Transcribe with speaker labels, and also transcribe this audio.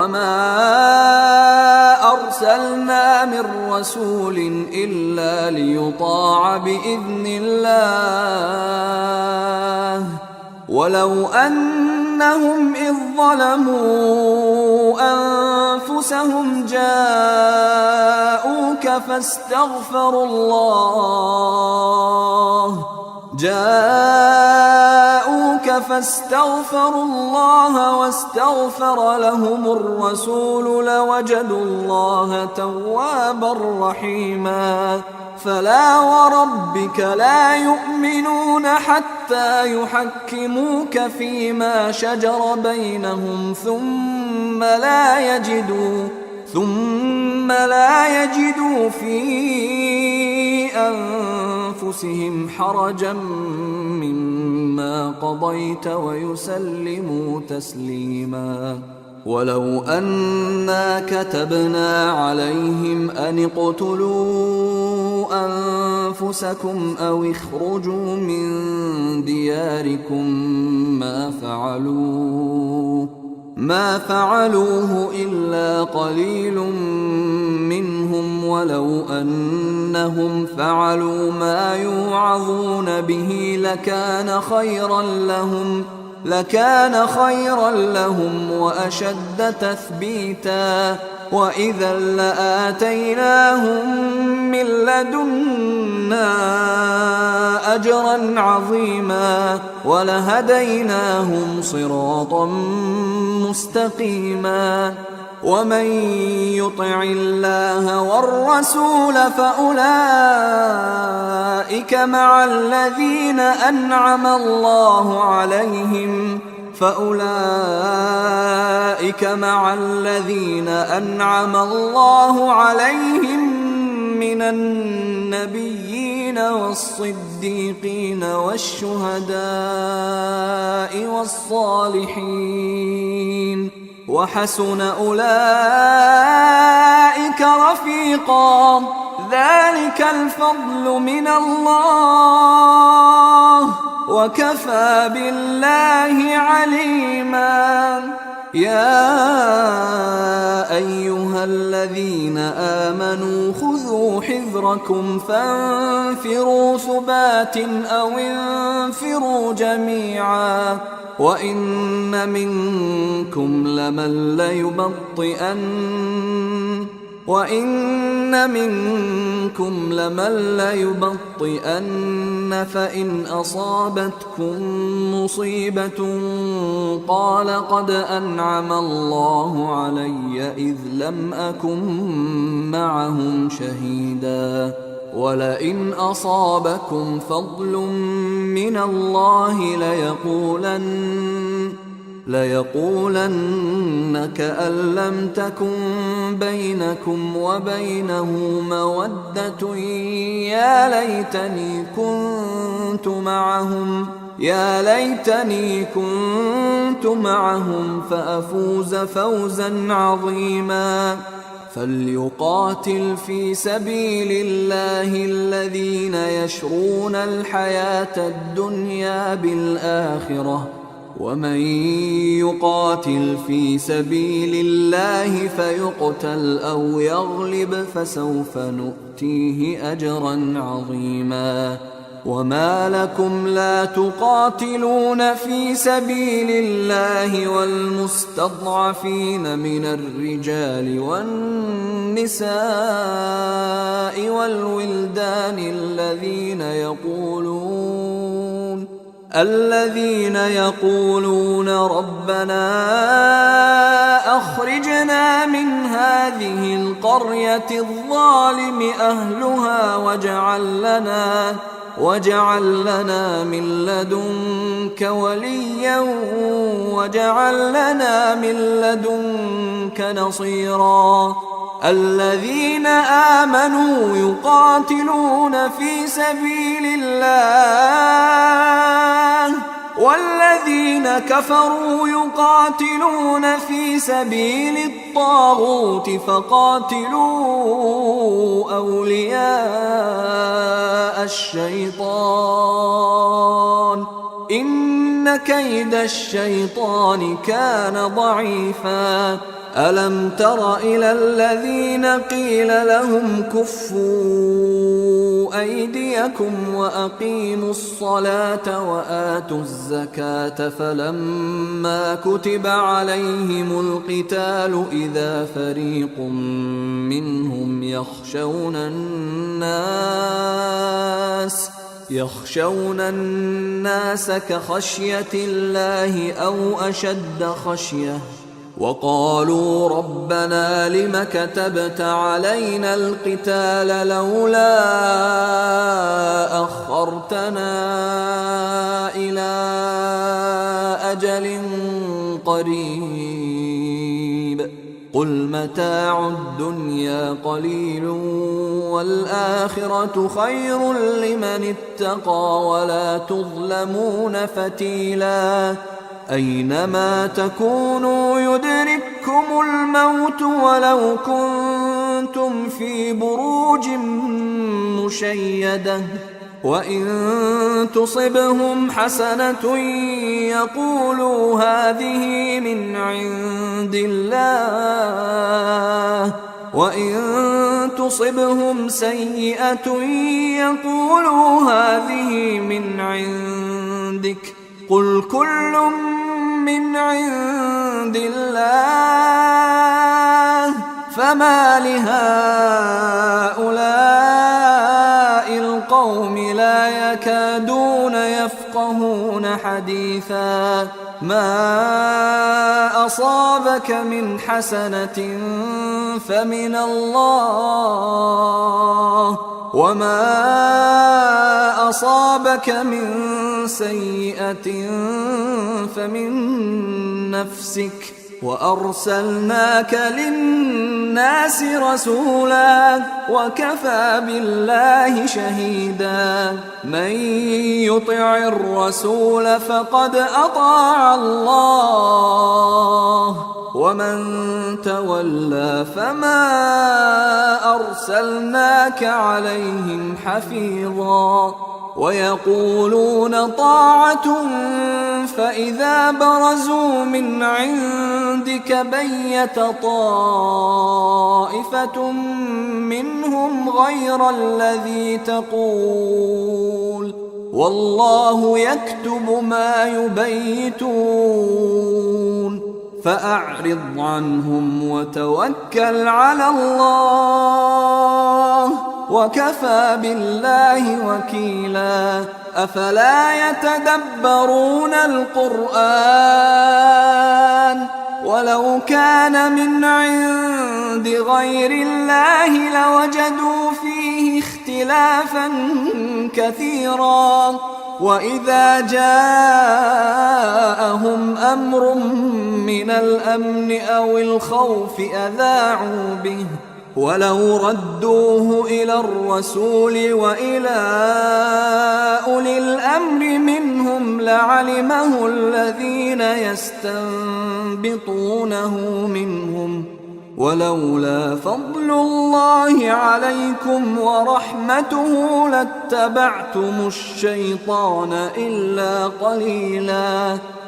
Speaker 1: وما أرسلنا من رسول إلا ليطاع بإذن الله ولو أنهم إذ ظلموا أنفسهم جاءوك فاستغفروا الله واستغفر لهم الرسول لوجدوا الله توابا رحيما فلا وربك لا يؤمنون حتى يحكموك فيما شجر بينهم ثم لا يجدوا في أنفسهم حرجا مما قضيت ويسلموا تسليما ولو أنا كتبنا عليهم أن اقتلوا أنفسكم أو اخرجوا من دياركم ما فعلوه إلا قليل منهم ولو أنهم فعلوا ما يوعظون به لكان خيرا لهم وأشد تثبيتا وإذا لآتيناهم من لدنا أجرا عظيما ولهديناهم صراطا مستقيما ومن يطع الله والرسول فأولئك مع الذين أنعم الله عليهم من النبيين والصديقين والشهداء والصالحين وحسن أولئك رفيقا ذلك الفضل من الله وكفى بالله عليما يا أيها الذين آمنوا خذوا حذركم فانفروا ثبات أو انفروا جميعا وإن منكم لمن ليبطئن فإن أصابتكم مصيبة قال قد أنعم الله علي إذ لم أكن معهم شهيدا ولئن أصابكم فضل من الله ليقولن كأن لم تكن بينكم وبينه مودة يا ليتني كنت معهم فأفوز فوزا عظيما فليقاتل في سبيل الله الذين يشرون الحياة الدنيا بالآخرة ومن يقاتل في سبيل الله فيقتل أو يغلب فسوف نؤتيه أجرا عظيما وما لكم لا تقاتلون في سبيل الله والمستضعفين من الرجال والنساء والولدان الذين يقولون ربنا أخرجنا من هذه القرية الظالم أهلها واجعل لنا من لدنك وليا واجعل لنا من لدنك نصيرا الذين آمنوا يقاتلون في سبيل الله والذين كفروا يقاتلون في سبيل الطاغوت فقاتلوا أولياء الشيطان إن كيد الشيطان كان ضعيفا ألم تر إلى الذين قيل لهم كفوا أيديكم وأقيموا الصلاة وآتوا الزكاة فلما كتب عليهم القتال إذا فريق منهم يخشون الناس كخشية الله أو أشد خشية وقالوا ربنا لم كتبت علينا القتال لولا أخرتنا إلى أجل قريب قل متاع الدنيا قليل والآخرة خير لمن اتقى ولا تظلمون فتيلا أينما تكونوا يدرككم الموت ولو كنتم في بروج مشيدة وإن تصبهم حسنة يقولوا هذه من عند الله وإن تصبهم سيئة يقولوا هذه من عندك قل كل من عند الله فما لهؤلاء القوم لا يكادون يفقهون حديثا ما أصابك من حسنة فمن الله وما أصابك من سيئة فمن نفسك وأرسلناك للناس رسولا وكفى بالله شهيدا من يطع الرسول فقد أطاع الله ومن تولى فما أرسلناك عليهم حفيظا ويقولون طاعة فإذا برزوا من عندك بيت طائفة منهم غير الذي تقول والله يكتب ما يبيتون فأعرض عنهم وتوكل على الله وكفى بالله وكيلا أفلا يتدبرون القرآن ولو كان من عند غير الله لوجدوا فيه اختلافا كثيرا وإذا جاءهم أمر من الأمن أو الخوف أذاعوا به ولو ردوه إلى الرسول وإلى أولي الأمر منهم لعلمه الذين يستنبطونه منهم ولولا فضل الله عليكم ورحمته لاتبعتم الشيطان إلا قليلا